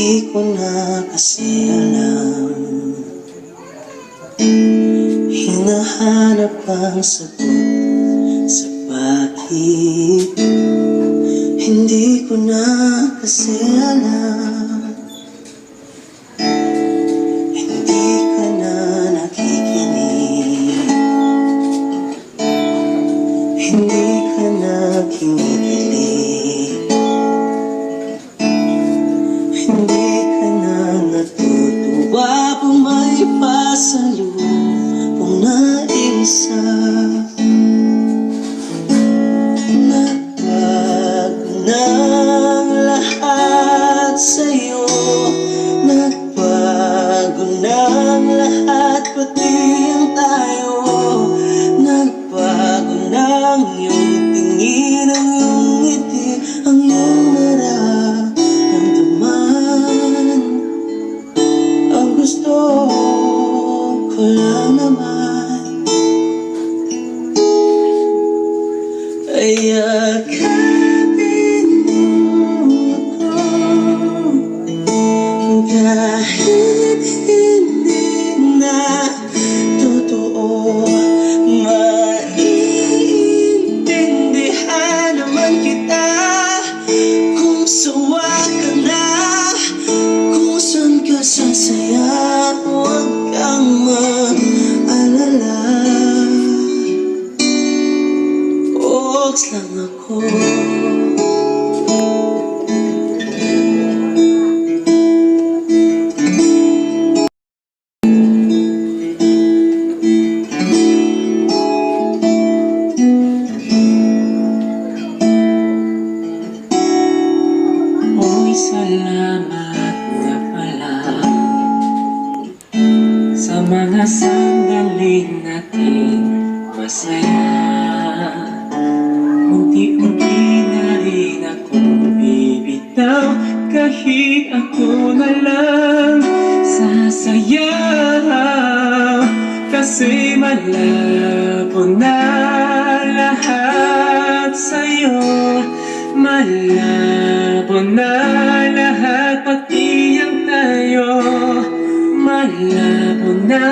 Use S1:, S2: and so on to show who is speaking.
S1: Hindi ko na kasi alam, hinahanap ang sagot sa bakit. Hindi ko na kasi alam, hindi ka na nakikinig, hindi ka na kinikilig, hindi ka na natutuwa. Bumay pa sa lubong na isa, nagbago ng lahat sa'yo, nagbago ng lahat, pati ang tayo. Nagbago ng iyong tingin, ang iyong ngiti, ang iyong nararamdaman. Ang gusto ko lang naman ay yakapin mo ako, kahit hindi na totoo. Maiintindihan naman kita kung sawa ka na, kung saan ka sasaya. Huwag kang mag-alala, oras lang ako. Uy, salamat nga pala sa mga sandaling nating masaya. Unti-unti na rin akong bibitaw, kahit ako na lang sasaya. Kasi malabo na lahat sa'yo, malabo na lahat, pati ang tayo. Malabo na